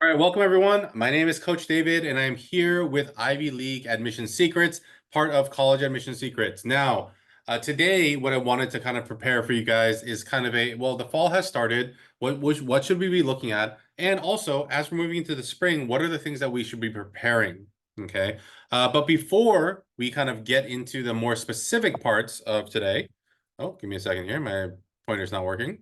All right, welcome everyone. My name is Coach David, and I'm here with Ivy League Admission Secrets, part of College Admission Secrets. Now, today, what I wanted to kind of prepare for you guys is kind of the fall has started. What should we be looking at? And also, as we're moving into the spring, what are the things that we should be preparing? Okay. But before we kind of get into the more specific parts of today, oh, give me a second here. My pointer's not working.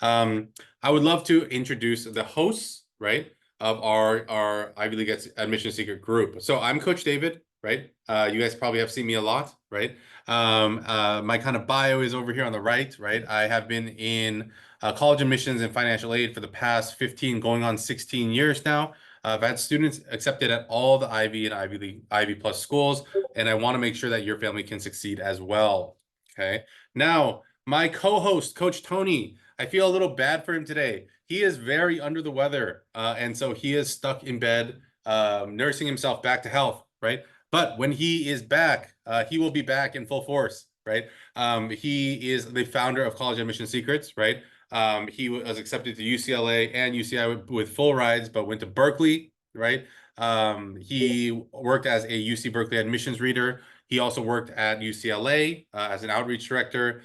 I would love to introduce the hosts, right, of our Ivy League Admission Secret group. So I'm Coach David, right? You guys probably have seen me a lot, right? My kind of bio is over here on the right, right? I have been in college admissions and financial aid for the past 15, going on 16 years now. I've had students accepted at all the Ivy and Ivy League, Ivy Plus schools, and I want to make sure that your family can succeed as well. Okay. Now, my co-host, Coach Tony, I feel a little bad for him today. He is very under the weather, and so he is stuck in bed, nursing himself back to health, right? But when he is back, he will be back in full force, right? He is the founder of College Admission Secrets, right? He was accepted to UCLA and UCI with full rides, but went to Berkeley, right? He worked as a UC Berkeley admissions reader. He also worked at UCLA as an outreach director.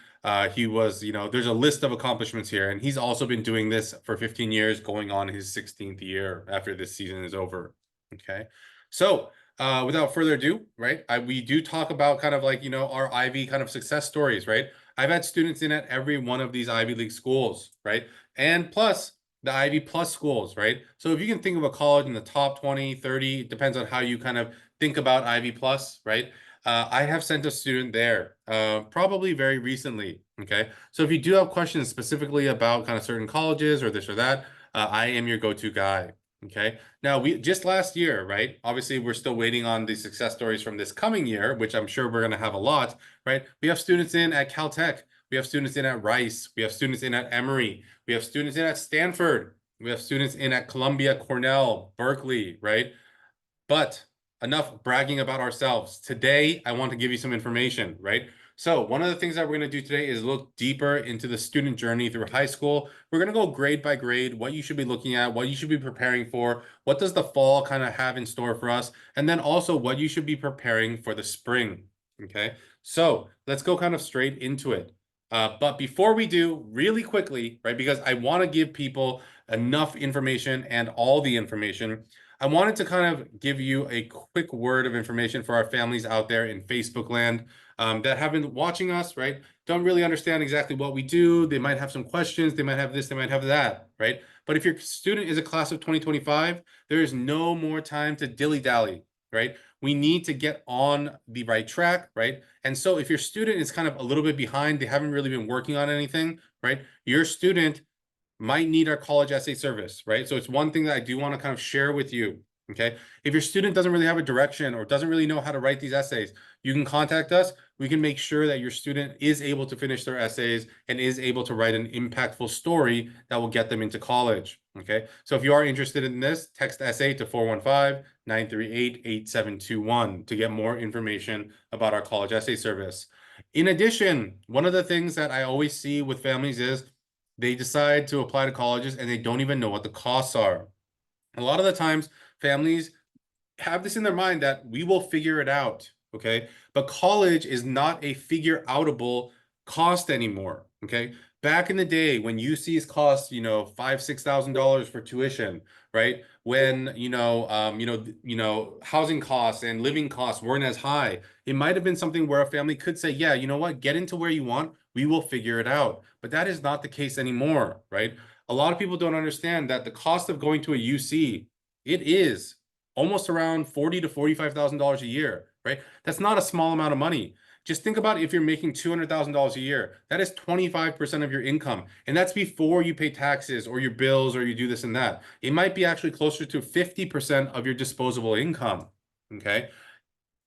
He was, there's a list of accomplishments here, and he's also been doing this for 15 years, going on his 16th year after this season is over. Okay. So, without further ado, right, we do talk about kind of like, our Ivy kind of success stories, right? I've had students in at every one of these Ivy League schools, right? And plus the Ivy Plus schools, right? So if you can think of a college in the top 20, 30, it depends on how you kind of think about Ivy Plus, right? I have sent a student there probably very recently. Okay. So if you do have questions specifically about kind of certain colleges or this or that, I am your go-to guy. Okay. Now, we just last year, right? Obviously, we're still waiting on the success stories from this coming year, which I'm sure we're going to have a lot, right? We have students in at Caltech. We have students in at Rice. We have students in at Emory. We have students in at Stanford. We have students in at Columbia, Cornell, Berkeley, right? But enough bragging about ourselves. Today, I want to give you some information, right? So one of the things that we're going to do today is look deeper into the student journey through high school. We're going to go grade by grade, what you should be looking at, what you should be preparing for, what does the fall kind of have in store for us, and then also what you should be preparing for the spring, okay? So let's go kind of straight into it. But before we do, really quickly, right, because I want to give people enough information and all the information, I wanted to kind of give you a quick word of information for our families out there in Facebook land that have been watching us, right? Don't really understand exactly what we do. They might have some questions. They might have this, they might have that, right? But if your student is a class of 2025, there is no more time to dilly-dally, right? We need to get on the right track, right? And so if your student is kind of a little bit behind, they haven't really been working on anything, right? Your student might need our college essay service, right? So it's one thing that I do want to kind of share with you, okay? If your student doesn't really have a direction or doesn't really know how to write these essays, you can contact us. We can make sure that your student is able to finish their essays and is able to write an impactful story that will get them into college, okay? So if you are interested in this, text essay to 415-938-8721 to get more information about our college essay service. In addition, one of the things that I always see with families is they decide to apply to colleges and they don't even know what the costs are. A lot of the times, families have this in their mind that we will figure it out, okay? But college is not a figure outable cost anymore, okay? Back in the day when UC's cost, $5,000-6,000 for tuition, right? When housing costs and living costs weren't as high, it might have been something where a family could say, yeah, you know what, get into where you want, we will figure it out. But that is not the case anymore, right? A lot of people don't understand that the cost of going to a UC, it is almost around $40,000 to $45,000 a year, right? That's not a small amount of money. Just think about if you're making $200,000 a year, that is 25% of your income. And that's before you pay taxes or your bills or you do this and that. It might be actually closer to 50% of your disposable income, okay?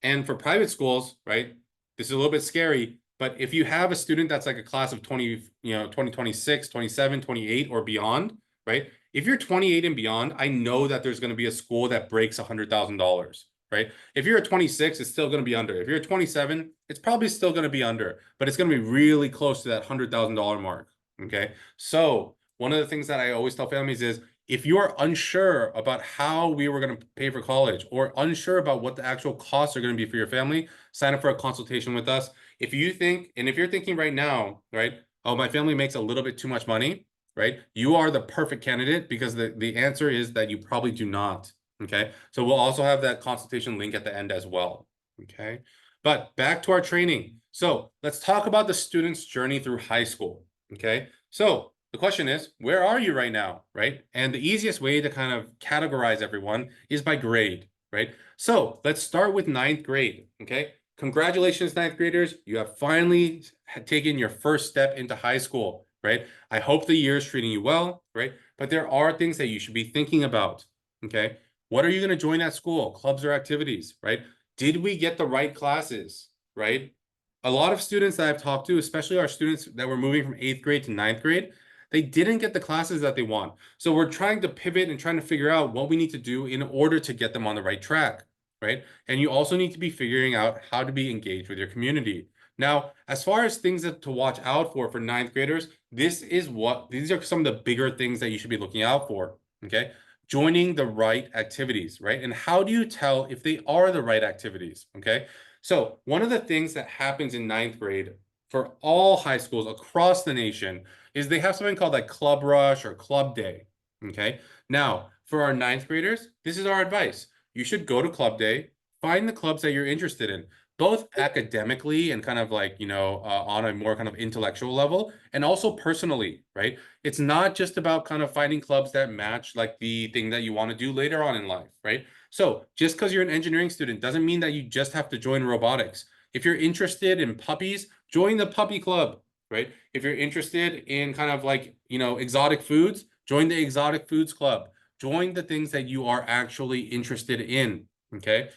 And for private schools, right, this is a little bit scary, but if you have a student that's like a class of 2026, 27, 28 or beyond, right? If you're 28 and beyond, I know that there's going to be a school that breaks $100,000, right? If you're a 26, it's still going to be under. If you're a 27, it's probably still going to be under, but it's going to be really close to that $100,000 mark, okay? So one of the things that I always tell families is If you are unsure about how we were going to pay for college or unsure about what the actual costs are going to be for your family, sign up for a consultation with us. If you think, and if you're thinking right now, right, oh, my family makes a little bit too much money, right? You are the perfect candidate because the answer is that you probably do not. Okay. So we'll also have that consultation link at the end as well. Okay. But back to our training. So let's talk about the student's journey through high school. Okay. So the question is, where are you right now, right? And the easiest way to kind of categorize everyone is by grade, right? So let's start with ninth grade, okay? Congratulations, ninth graders. You have finally taken your first step into high school, right? I hope the year is treating you well, right? But there are things that you should be thinking about, okay? What are you going to join at school? Clubs or activities, right? Did we get the right classes, right? A lot of students that I've talked to, especially our students that were moving from eighth grade to ninth grade, they didn't get the classes that they want. So we're trying to pivot and trying to figure out what we need to do in order to get them on the right track, right? And you also need to be figuring out how to be engaged with your community. Now, as far as things to watch out for ninth graders, these are some of the bigger things that you should be looking out for, okay? Joining the right activities, right? And how do you tell if they are the right activities, okay? So one of the things that happens in ninth grade for all high schools across the nation is they have something called like Club Rush or Club Day, okay? Now, for our ninth graders, this is our advice. You should go to Club Day, find the clubs that you're interested in, both academically and kind of like, on a more kind of intellectual level, and also personally, right? It's not just about kind of finding clubs that match like the thing that you want to do later on in life, right? So just because you're an engineering student doesn't mean that you just have to join robotics. If you're interested in puppies, join the puppy club, right? If you're interested in kind of like, exotic foods, join the exotic foods club. Join the things that you are actually interested in, okay?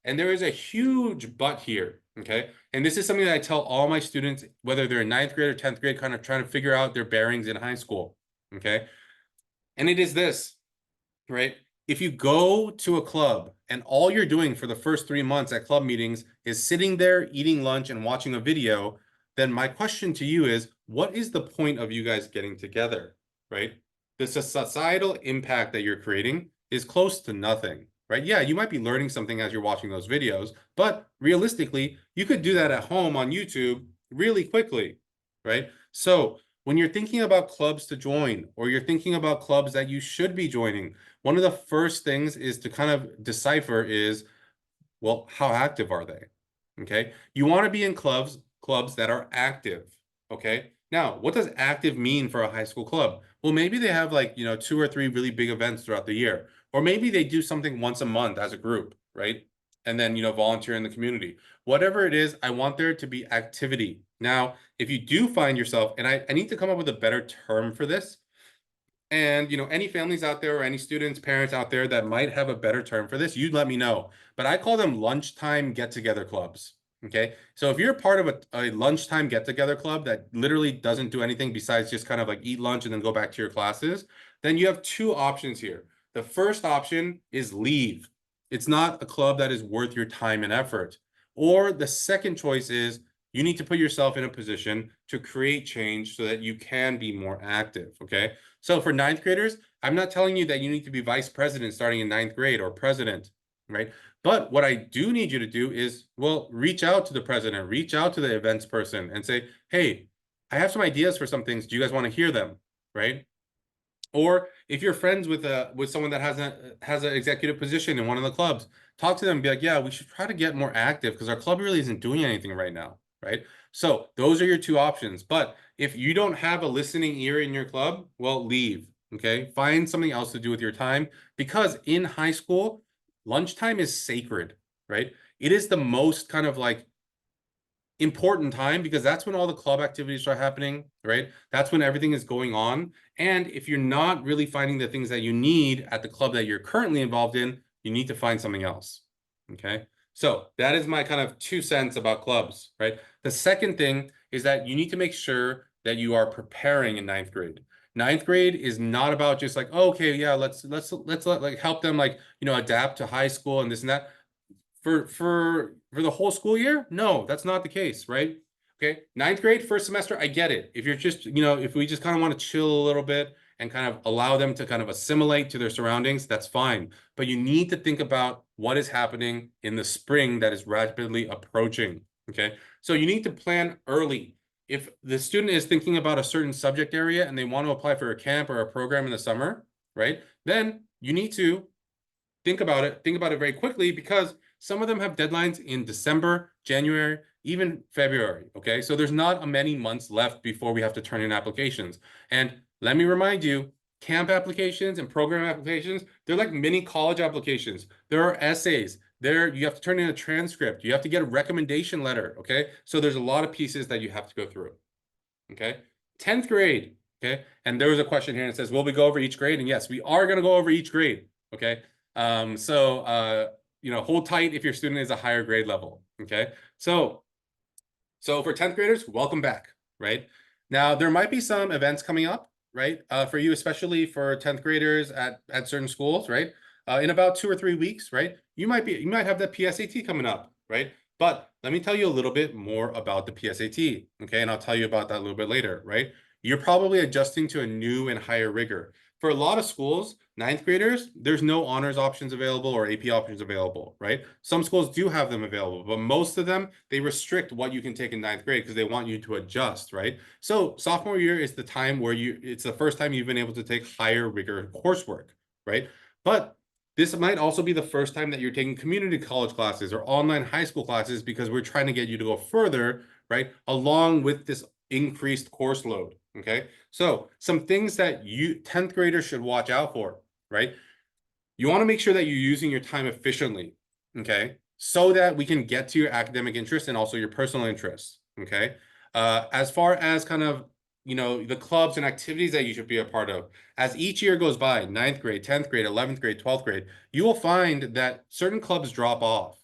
And there is a huge but here, okay? And this is something that I tell all my students, whether they're in ninth grade or 10th grade, kind of trying to figure out their bearings in high school, okay? And it is this, right? If you go to a club and all you're doing for the first 3 months at club meetings is sitting there eating lunch and watching a video, then my question to you is, what is the point of you guys getting together, right? The societal impact that you're creating is close to nothing, right? Yeah, you might be learning something as you're watching those videos, but realistically, you could do that at home on YouTube really quickly, right? So when you're thinking about clubs to join, or you're thinking about clubs that you should be joining, one of the first things is to kind of decipher is, well, how active are they? Okay. You want to be in clubs that are active. Okay. Now, what does active mean for a high school club? Well, maybe they have like, 2 or 3 really big events throughout the year, or maybe they do something once a month as a group, right? And then, volunteer in the community. Whatever it is, I want there to be activity. Now, if you do find yourself, and I need to come up with a better term for this, and any families out there or any students, parents out there that might have a better term for this, you'd let me know. But I call them lunchtime get-together clubs. Okay. So if you're part of a lunchtime get-together club that literally doesn't do anything besides just kind of like eat lunch and then go back to your classes, then you have 2 options here. The first option is leave. It's not a club that is worth your time and effort. Or the second choice is you need to put yourself in a position to create change so that you can be more active. Okay. So for ninth graders, I'm not telling you that you need to be vice president starting in ninth grade or president, right? But what I do need you to do is, well, reach out to the president, reach out to the events person and say, hey, I have some ideas for some things. Do you guys want to hear them, right? Or if you're friends with someone that has an executive position in one of the clubs, talk to them and be like, yeah, we should try to get more active because our club really isn't doing anything right now, right? So those are your 2 options. But if you don't have a listening ear in your club, well, leave. Okay. Find something else to do with your time, because in high school, lunchtime is sacred, right? It is the most kind of like important time because that's when all the club activities are happening, right? That's when everything is going on. And if you're not really finding the things that you need at the club that you're currently involved in, you need to find something else. Okay. So that is my kind of 2 cents about clubs, right? The second thing is that you need to make sure that you are preparing in ninth grade. Ninth grade is not about just like, oh, okay, yeah, let's like help them like, adapt to high school and this and that. For the whole school year? No, that's not the case, right? Okay. Ninth grade, first semester, I get it. If you're just, if we just kind of want to chill a little bit and kind of allow them to kind of assimilate to their surroundings, that's fine. But you need to think about what is happening in the spring that is rapidly approaching, okay? So you need to plan early. If the student is thinking about a certain subject area and they want to apply for a camp or a program in the summer, right? Then you need to think about it very quickly, because some of them have deadlines in December, January, even February, okay? So there's not many months left before we have to turn in applications. And let me remind you, camp applications and program applications, they're like mini college applications. There are essays. You have to turn in a transcript. You have to get a recommendation letter, okay? So there's a lot of pieces that you have to go through, okay? 10th grade, okay? And there was a question here that says, will we go over each grade? And yes, we are gonna go over each grade, okay? Hold tight if your student is a higher grade level, okay? So for 10th graders, welcome back, right? Now, there might be some events coming up, right? For you, especially for 10th graders at certain schools, right? In about 2 or 3 weeks, right? You might have the PSAT coming up, right? But let me tell you a little bit more about the PSAT, okay? And I'll tell you about that a little bit later, right? You're probably adjusting to a new and higher rigor. For a lot of schools, 9th graders, there's no honors options available or AP options available, right? Some schools do have them available, but most of them, they restrict what you can take in 9th grade because they want you to adjust, right? So sophomore year is the time where it's the first time you've been able to take higher rigor coursework, right? But this might also be the first time that you're taking community college classes or online high school classes, because we're trying to get you to go further, right? Along with this increased course load, okay? So some things that 10th graders should watch out for, right? You want to make sure that you're using your time efficiently, okay? So that we can get to your academic interests and also your personal interests, okay? As far as kind of, the clubs and activities that you should be a part of, as each year goes by, 9th grade, 10th grade, 11th grade, 12th grade, you will find that certain clubs drop off,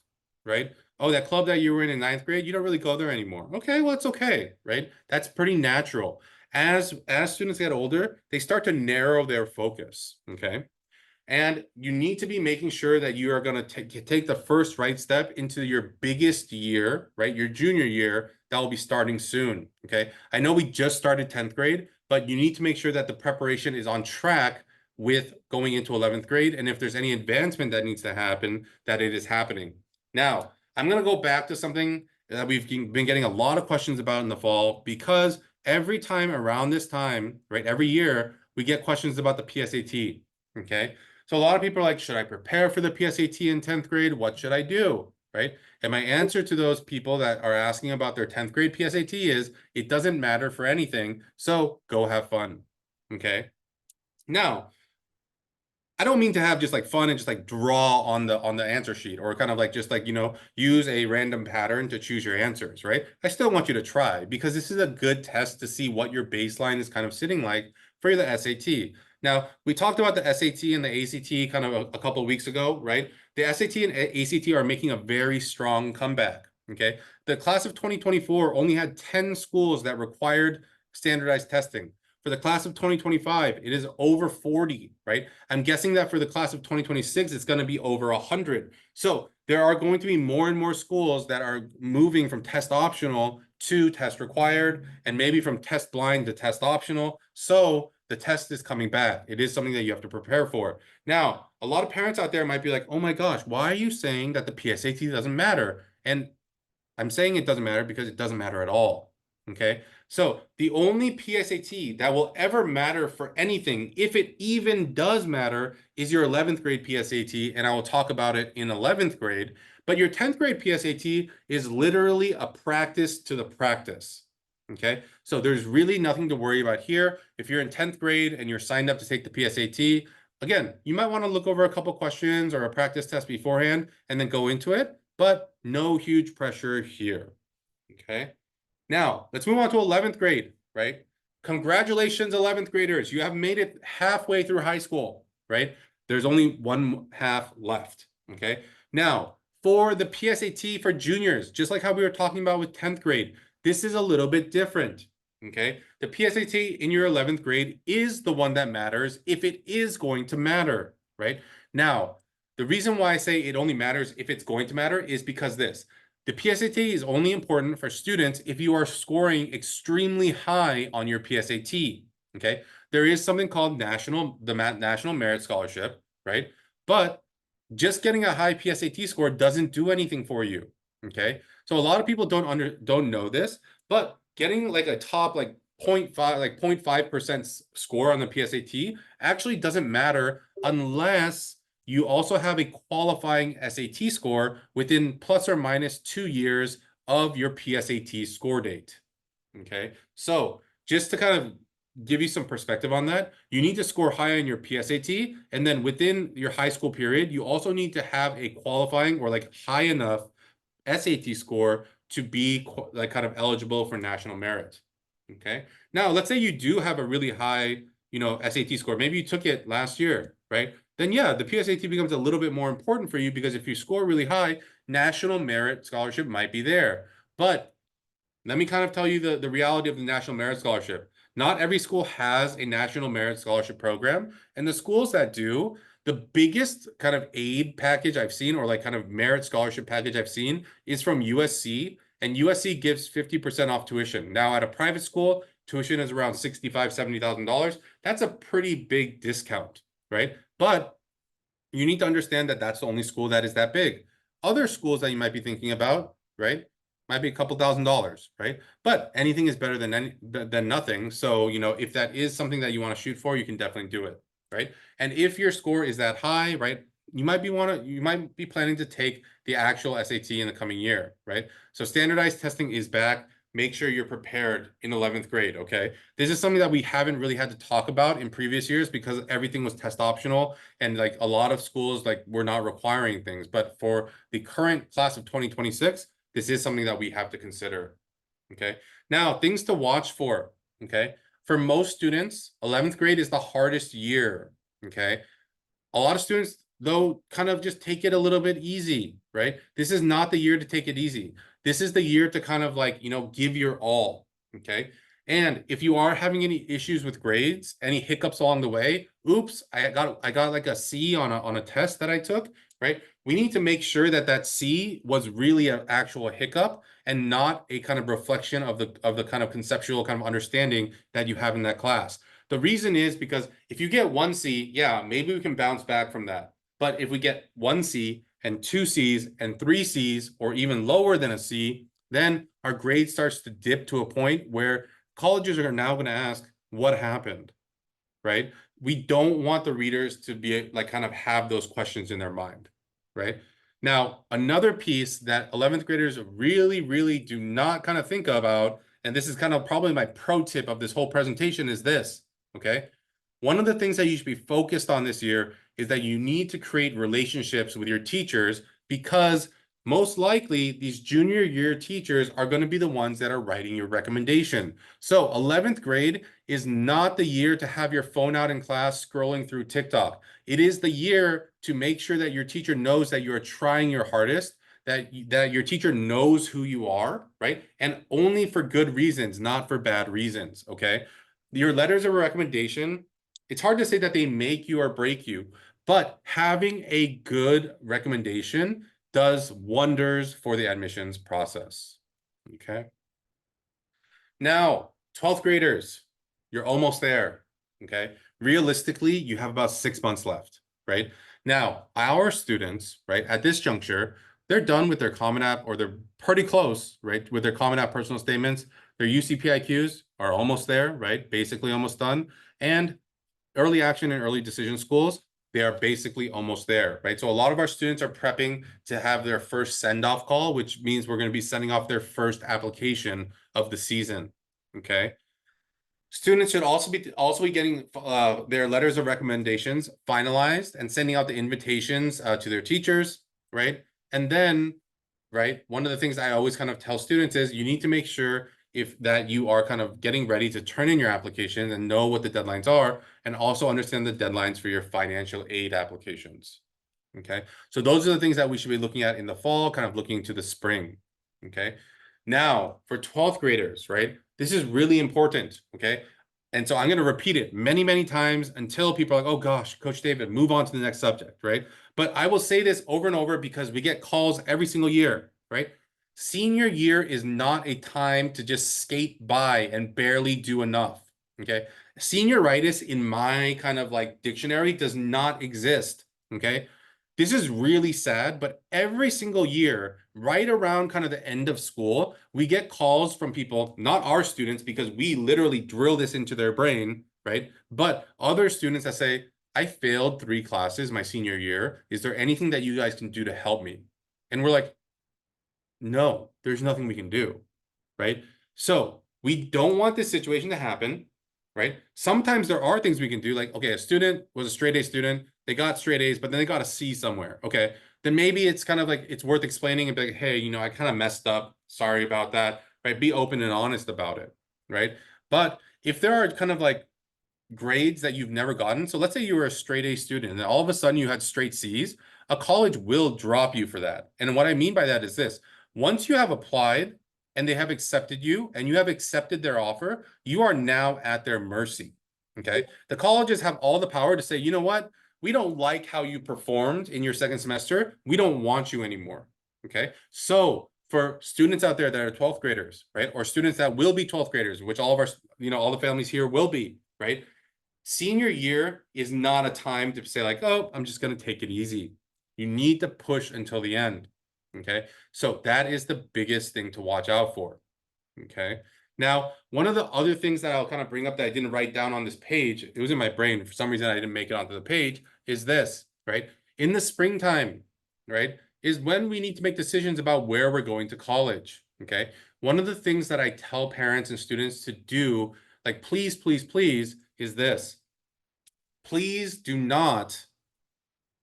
right? Oh, that club that you were in 9th grade, you don't really go there anymore. Okay, well, it's okay, right? That's pretty natural. As students get older, they start to narrow their focus, okay? And you need to be making sure that you are going to take the first right step into your biggest year, right? Your junior year, that will be starting soon, okay? I know we just started 10th grade, but you need to make sure that the preparation is on track with going into 11th grade. And if there's any advancement that needs to happen, that it is happening. Now, I'm going to go back to something that we've been getting a lot of questions about in the fall, because every time around this time, right, every year, we get questions about the PSAT, okay? So a lot of people are like, should I prepare for the PSAT in 10th grade? What should I do, right? And my answer to those people that are asking about their 10th grade PSAT is, it doesn't matter for anything, so go have fun, okay? Now, I don't mean to have just like fun and just like draw on the answer sheet, or kind of like just like, use a random pattern to choose your answers, right? I still want you to try, because this is a good test to see what your baseline is kind of sitting like for the SAT. Now, we talked about the SAT and the ACT kind of a couple of weeks ago, right? The SAT and ACT are making a very strong comeback, okay? The class of 2024 only had 10 schools that required standardized testing. For the class of 2025, it is over 40, right? I'm guessing that for the class of 2026, it's going to be over 100. So there are going to be more and more schools that are moving from test optional to test required, and maybe from test blind to test optional. So the test is coming back. It is something that you have to prepare for. Now, a lot of parents out there might be like, oh my gosh, why are you saying that the PSAT doesn't matter? And I'm saying it doesn't matter because it doesn't matter at all, okay? So the only PSAT that will ever matter for anything, if it even does matter, is your 11th grade PSAT, and I will talk about it in 11th grade. But your 10th grade PSAT is literally a practice to the practice, okay? So there's really nothing to worry about here. If you're in 10th grade and you're signed up to take the PSAT, again, you might want to look over a couple questions or a practice test beforehand and then go into it, but no huge pressure here, okay? Now, let's move on to 11th grade, right? Congratulations, 11th graders. You have made it halfway through high school, right? There's only one half left, okay? Now, for the PSAT for juniors, just like how we were talking about with 10th grade, this is a little bit different, okay? The PSAT in your 11th grade is the one that matters if it is going to matter, right? Now, the reason why I say it only matters if it's going to matter is because the PSAT is only important for students if you are scoring extremely high on your PSAT, okay? there is something called National Merit Scholarship, right? But just getting a high PSAT score doesn't do anything for you. Okay. So a lot of people don't know this, but getting like a top like 0.5% score on the PSAT actually doesn't matter unless you also have a qualifying SAT score within plus or minus 2 years of your PSAT score date. Okay. So just to kind of give you some perspective on that, you need to score high on your PSAT, and then within your high school period, you also need to have a qualifying or like high enough SAT score to be like kind of eligible for national merit. Okay. Now, let's say you do have a really high, SAT score. Maybe you took it last year, right? Then yeah, the PSAT becomes a little bit more important for you because if you score really high, national merit scholarship might be there. But let me kind of tell you the reality of the National Merit Scholarship. Not every school has a National Merit Scholarship program. And the schools that do, the biggest kind of aid package I've seen, or like kind of merit scholarship package I've seen, is from USC. And USC gives 50% off tuition. Now, at a private school, tuition is around $65,000, $70,000. That's a pretty big discount, right? But you need to understand that that's the only school that is that big. Other schools that you might be thinking about, right, might be a couple $1,000s, right? But anything is better than nothing. So, if that is something that you want to shoot for, you can definitely do it, right? And if your score is that high, right, you might be planning to take the actual SAT in the coming year, right? So standardized testing is back. Make sure you're prepared in 11th grade, okay? This is something that we haven't really had to talk about in previous years because everything was test optional and like a lot of schools like were not requiring things. But for the current class of 2026, this is something that we have to consider, okay? Now, things to watch for, okay? For most students, 11th grade is the hardest year, okay? A lot of students, though, kind of just take it a little bit easy, right? This is not the year to take it easy. This is the year to kind of like, give your all, okay? And if you are having any issues with grades, any hiccups along the way, oops, I got like a C on a test that I took, right? We need to make sure that that C was really an actual hiccup and not a kind of reflection of the kind of conceptual kind of understanding that you have in that class. The reason is because if you get one C, yeah, maybe we can bounce back from that. But if we get one C and two C's and three C's, or even lower than a C, then our grade starts to dip to a point where colleges are now going to ask, what happened, right? We don't want the readers to be like kind of have those questions in their mind, right? Now, another piece that 11th graders really, really do not kind of think about, and this is kind of probably my pro tip of this whole presentation, is this, okay? One of the things that you should be focused on this year is that you need to create relationships with your teachers because most likely these junior year teachers are going to be the ones that are writing your recommendation. So 11th grade is not the year to have your phone out in class scrolling through TikTok. It is the year to make sure that your teacher knows that you're trying your hardest, that your teacher knows who you are, right? And only for good reasons, not for bad reasons, okay? Your letters of recommendation, it's hard to say that they make you or break you, but having a good recommendation does wonders for the admissions process, okay? Now, 12th graders, you're almost there, okay? Realistically, you have about 6 months left, right? Now, our students, right, at this juncture, they're done with their Common App, or they're pretty close, right, with their Common App personal statements. Their UCPIQs are almost there, right? Basically almost done. And early action and early decision schools, they are basically almost there, right? So a lot of our students are prepping to have their first send-off call, which means we're going to be sending off their first application of the season, okay? Students should also be getting their letters of recommendations finalized and sending out the invitations to their teachers, right? And then, right, one of the things I always kind of tell students is you need to make sure if that you are kind of getting ready to turn in your application and know what the deadlines are, and also understand the deadlines for your financial aid applications. Okay, so those are the things that we should be looking at in the fall, kind of looking to the spring. Okay, now for 12th graders, right? This is really important. Okay, and so I'm going to repeat it many, many times until people are like, oh gosh, Coach David, move on to the next subject, right? But I will say this over and over because we get calls every single year, right? Senior year is not a time to just skate by and barely do enough, Okay. Senioritis in my kind of like dictionary does not exist. Okay. This is really sad, but every single year, right around kind of the end of school, we get calls from people, not our students, because we literally drill this into their brain, right? But other students that say, I failed 3 classes my senior year. Is there anything that you guys can do to help me? And we're like, no, there's nothing we can do, right? So we don't want this situation to happen, right? Sometimes there are things we can do, like, okay, a student was a straight A student, they got straight A's, but then they got a C somewhere. Okay, then maybe it's kind of like it's worth explaining and be like, hey, I kind of messed up. Sorry about that, right? Be open and honest about it, right? But if there are kind of like grades that you've never gotten, so let's say you were a straight A student and all of a sudden you had straight C's, a college will drop you for that. And what I mean by that is this: once you have applied and they have accepted you and you have accepted their offer, you are now at their mercy. Okay. The colleges have all the power to say, you know what? We don't like how you performed in your second semester. We don't want you anymore. Okay. So for students out there that are 12th graders, right? Or students that will be 12th graders, which all of our, all the families here will be, right? Senior year is not a time to say like, oh, I'm just going to take it easy. You need to push until the end. Okay. So that is the biggest thing to watch out for. Okay. Now, one of the other things that I'll kind of bring up that I didn't write down on this page, it was in my brain. For some reason, I didn't make it onto the page, is this, right? In the springtime, right, is when we need to make decisions about where we're going to college. Okay. One of the things that I tell parents and students to do, like, please, please, please, is this. Please do not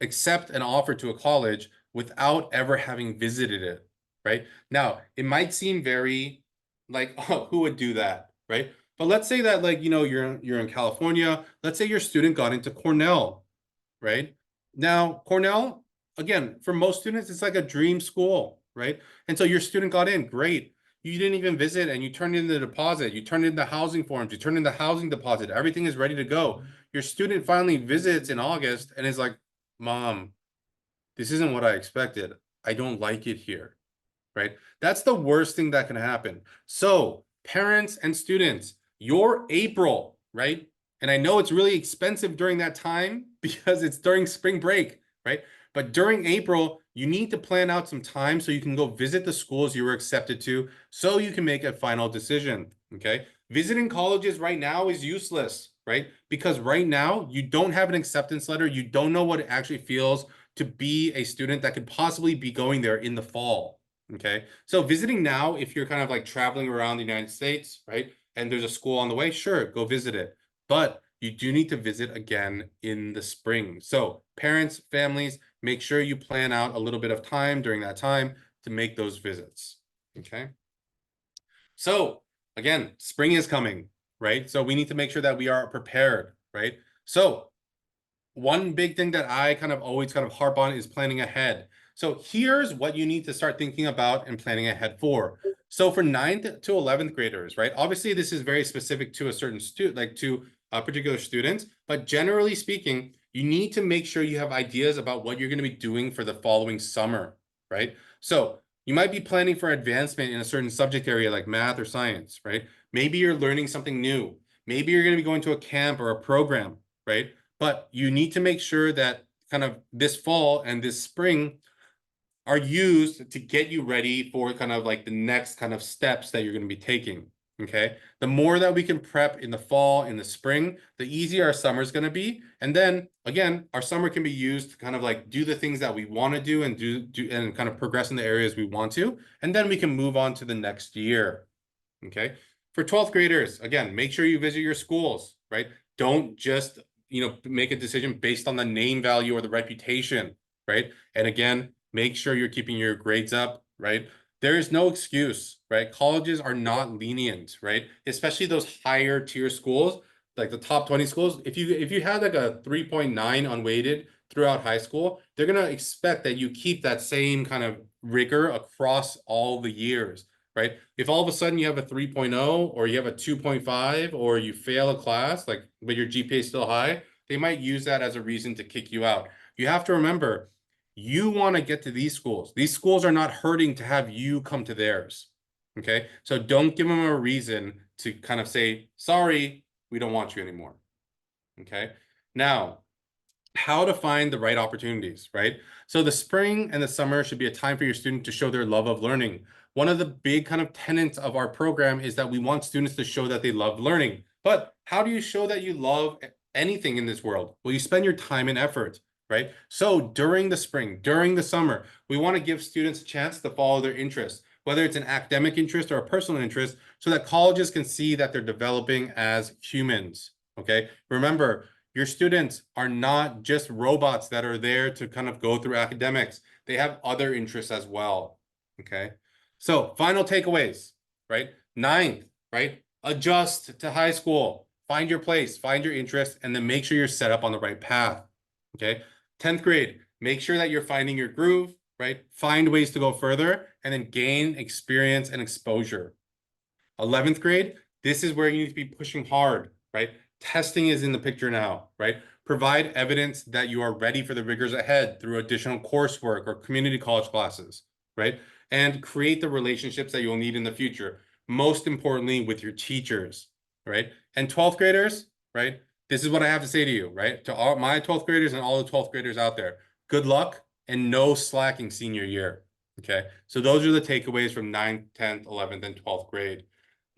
accept an offer to a college without ever having visited it, right? Now, it might seem very like, oh, who would do that, right? But let's say that like, you're in California, let's say your student got into Cornell, right? Now, Cornell, again, for most students, it's like a dream school, right? And so your student got in, great. You didn't even visit and you turned in the deposit, you turned in the housing forms, you turned in the housing deposit, everything is ready to go. Your student finally visits in August and is like, Mom, this isn't what I expected. I don't like it here, right? That's the worst thing that can happen. So, parents and students, your April, right? And I know it's really expensive during that time because it's during spring break, right? But during April, you need to plan out some time so you can go visit the schools you were accepted to so you can make a final decision, okay? Visiting colleges right now is useless, right? Because right now, you don't have an acceptance letter. You don't know what it actually feels to be a student that could possibly be going there in the fall. Okay. So visiting now, if you're kind of like traveling around the United States, right? And there's a school on the way, sure, go visit it. But you do need to visit again in the spring. So parents, families, make sure you plan out a little bit of time during that time to make those visits. Okay. So again, spring is coming, right? So we need to make sure that we are prepared, right? So one big thing that I kind of always kind of harp on is planning ahead. So here's what you need to start thinking about and planning ahead for. So for 9th to 11th graders, right? Obviously, this is very specific to a certain student, like to a particular student, but generally speaking, you need to make sure you have ideas about what you're going to be doing for the following summer, right? So you might be planning for advancement in a certain subject area like math or science, right? Maybe you're learning something new. Maybe you're going to be going to a camp or a program, right? But you need to make sure that kind of this fall and this spring are used to get you ready for kind of like the next kind of steps that you're going to be taking. Okay. The more that we can prep in the fall, in the spring, the easier our summer is going to be. And then again, our summer can be used to kind of like do the things that we want to do and do and kind of progress in the areas we want to. And then we can move on to the next year. Okay. For 12th graders, again, make sure you visit your schools, right? Don't just, make a decision based on the name value or the reputation, right? And again, make sure you're keeping your grades up, right? There is no excuse, right? Colleges are not lenient, right? Especially those higher tier schools, like the top 20 schools. If you had like a 3.9 unweighted throughout high school, they're gonna expect that you keep that same kind of rigor across all the years, right? If all of a sudden you have a 3.0 or you have a 2.5 or you fail a class, like, but your GPA is still high, they might use that as a reason to kick you out. You have to remember, you want to get to these schools. These schools are not hurting to have you come to theirs. Okay. So don't give them a reason to kind of say, sorry, We don't want you anymore. Okay. Now, how to find the right opportunities, right? So the spring and the summer should be a time for your student to show their love of learning. One of the big kind of tenets of our program is that we want students to show that they love learning. But how do you show that you love anything in this world? Well, you spend your time and effort, right? So during the spring, during the summer, we want to give students a chance to follow their interests, whether it's an academic interest or a personal interest, so that colleges can see that they're developing as humans, okay? Remember, your students are not just robots that are there to kind of go through academics. They have other interests as well. Okay. So final takeaways, right? Ninth, right? Adjust to high school. Find your place, find your interest, and then make sure you're set up on the right path. Okay. 10th grade, make sure that you're finding your groove, right? Find ways to go further and then gain experience and exposure. 11th grade, this is where you need to be pushing hard, right? Testing is in the picture now, right? Provide evidence that you are ready for the rigors ahead through additional coursework or community college classes, right? And create the relationships that you'll need in the future. Most importantly, with your teachers, right? And 12th graders, right? This is what I have to say to you, right? To all my 12th graders and all the 12th graders out there, good luck and no slacking senior year. Okay. So those are the takeaways from 9th, 10th, 11th, and 12th grade.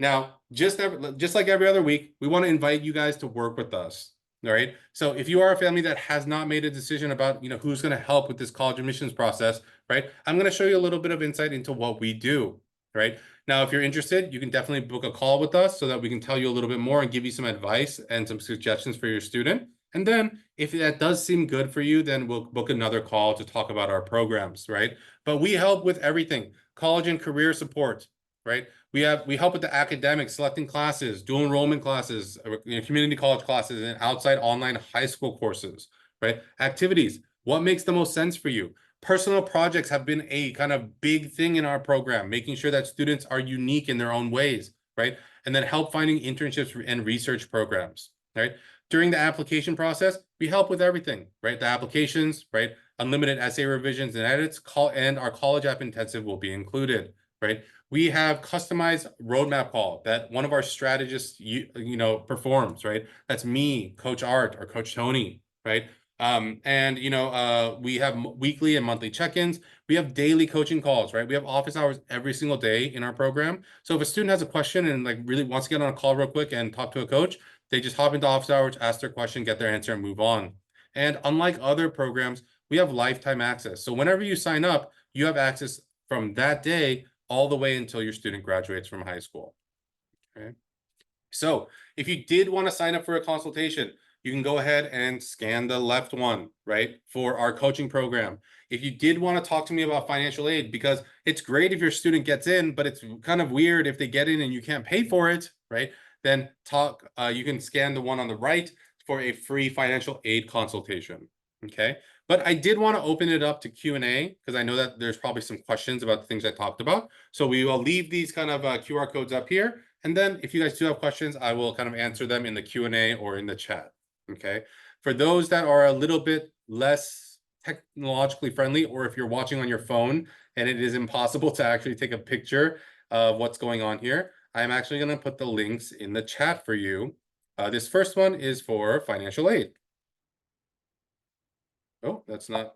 Now, just like every other week, we want to invite you guys to work with us. All right. So if you are a family that has not made a decision about, who's going to help with this college admissions process, right? I'm going to show you a little bit of insight into what we do, right? Now, if you're interested, you can definitely book a call with us so that we can tell you a little bit more and give you some advice and some suggestions for your student. And then if that does seem good for you, then we'll book another call to talk about our programs, right? But we help with everything, college and career support, right? We help with the academics, selecting classes, dual enrollment classes, community college classes, and outside online high school courses, right? Activities, what makes the most sense for you? Personal projects have been a kind of big thing in our program, making sure that students are unique in their own ways, right? And then help finding internships and research programs, right? During the application process, we help with everything, right? The applications, right? Unlimited essay revisions and edits, and our college app intensive will be included, right? We have customized roadmap call that one of our strategists, performs, right? That's me, Coach Art, or Coach Tony, right? We have weekly and monthly check-ins. We have daily coaching calls, right? We have office hours every single day in our program. So if a student has a question and like really wants to get on a call real quick and talk to a coach, they just hop into office hours, ask their question, get their answer, and move on. And unlike other programs, we have lifetime access. So whenever you sign up, you have access from that day all the way until your student graduates from high school. Okay. So if you did want to sign up for a consultation, you can go ahead and scan the left one, right, for our coaching program. If you did want to talk to me about financial aid, because it's great if your student gets in, but it's kind of weird if they get in and you can't pay for it, right? Then you can scan the one on the right for a free financial aid consultation. Okay. But I did want to open it up to Q&A because I know that there's probably some questions about the things I talked about. So we will leave these kind of QR codes up here. And then if you guys do have questions, I will kind of answer them in the Q&A or in the chat. Okay. For those that are a little bit less technologically friendly, or if you're watching on your phone and it is impossible to actually take a picture of what's going on here, I'm actually going to put the links in the chat for you. This first one is for financial aid. Oh, that's not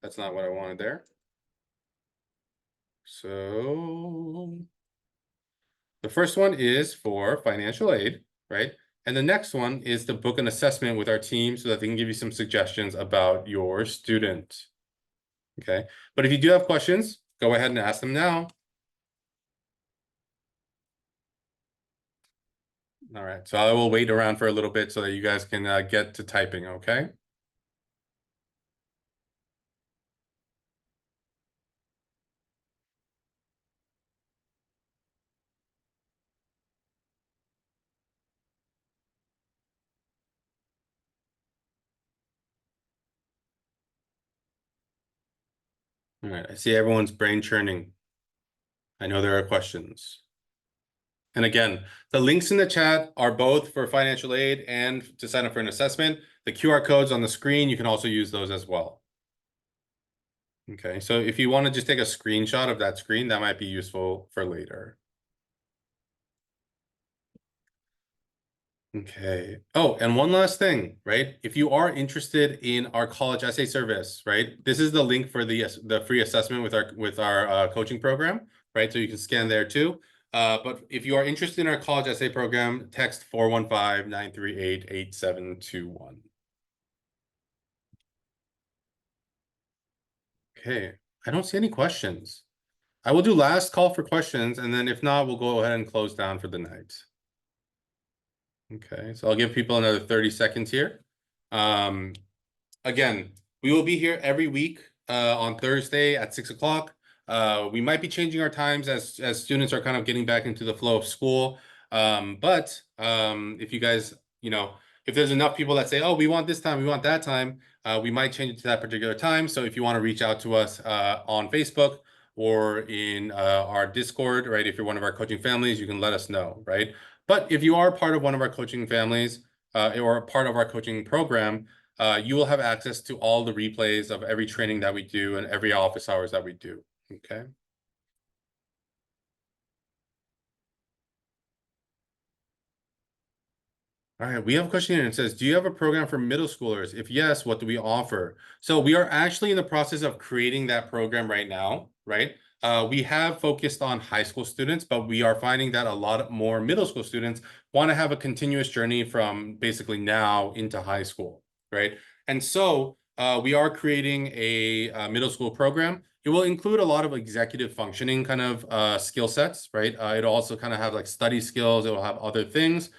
what I wanted there. So the first one is for financial aid, right? And the next one is to book an assessment with our team so that they can give you some suggestions about your student. Okay. But if you do have questions, go ahead and ask them now. All right. So I will wait around for a little bit so that you guys can get to typing. Okay. All right. I see everyone's brain churning. I know there are questions. And again, the links in the chat are both for financial aid and to sign up for an assessment. The QR codes on the screen, you can also use those as well. Okay, so if you want to just take a screenshot of that screen, that might be useful for later. Okay. Oh, and one last thing, right? If you are interested in our college essay service, right? This is the link for the free assessment with our coaching program, right? So you can scan there too. But if you are interested in our college essay program, text 415-938-8721. Okay. I don't see any questions. I will do last call for questions, and then if not, we'll go ahead and close down for the night. Okay, so I'll give people another 30 seconds here. Again, we will be here every week on Thursday at 6 o'clock. We might be changing our times as students are kind of getting back into the flow of school. But if you guys, if there's enough people that say, oh, we want this time, we want that time, we might change it to that particular time. So if you want to reach out to us on Facebook or in our Discord, right? If you're one of our coaching families, you can let us know, right? But if you are part of one of our coaching families or a part of our coaching program, you will have access to all the replays of every training that we do and every office hours that we do. Okay. All right, we have a question here. It says, do you have a program for middle schoolers? If yes, what do we offer? So we are actually in the process of creating that program right now, right? We have focused on high school students, but we are finding that a lot more middle school students want to have a continuous journey from basically now into high school, right? And so we are creating a middle school program. It will include a lot of executive functioning kind of skill sets, right? It'll also kind of have like study skills. It will have other things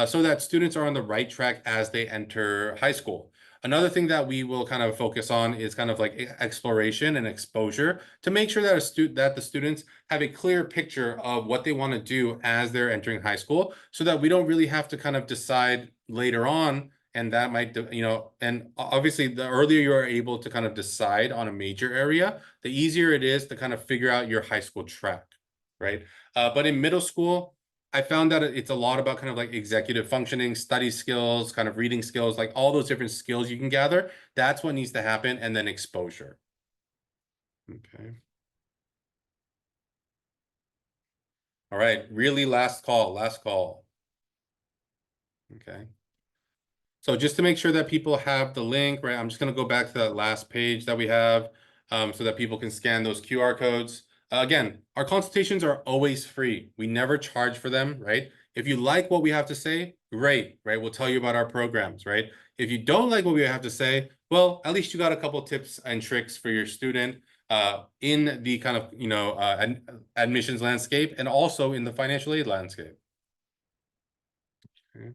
so that students are on the right track as they enter high school. Another thing that we will kind of focus on is kind of like exploration and exposure to make sure that the students have a clear picture of what they want to do as they're entering high school, so that we don't really have to kind of decide later on. And that might, and obviously the earlier you are able to kind of decide on a major area, the easier it is to kind of figure out your high school track, right? But in middle school, I found that it's a lot about kind of like executive functioning, study skills, kind of reading skills, like all those different skills you can gather. That's what needs to happen, and then exposure. Okay. All right. Really last call, last call. Okay. So just to make sure that people have the link, right? I'm just going to go back to that last page that we have so that people can scan those QR codes. Again, our consultations are always free. We never charge for them, right? If you like what we have to say, great, right? We'll tell you about our programs, right? If you don't like what we have to say, well, at least you got a couple tips and tricks for your student in the kind of, admissions landscape and also in the financial aid landscape. Okay.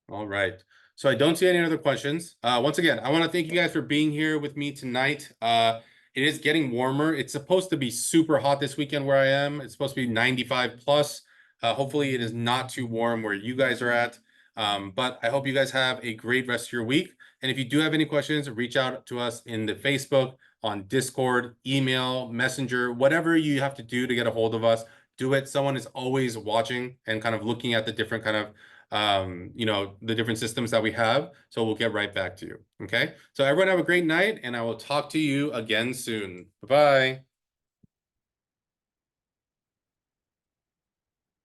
All right. So I don't see any other questions. Once again, I want to thank you guys for being here with me tonight. It is getting warmer. It's supposed to be super hot this weekend where I am. It's supposed to be 95 plus. Hopefully it is not too warm where you guys are at. But I hope you guys have a great rest of your week. And if you do have any questions, reach out to us in the Facebook, on Discord, email, Messenger, whatever you have to do to get a hold of us, do it. Someone is always watching and kind of looking at the different kind of the different systems that we have. So we'll get right back to you. Okay. So everyone have a great night, and I will talk to you again soon. Bye-bye.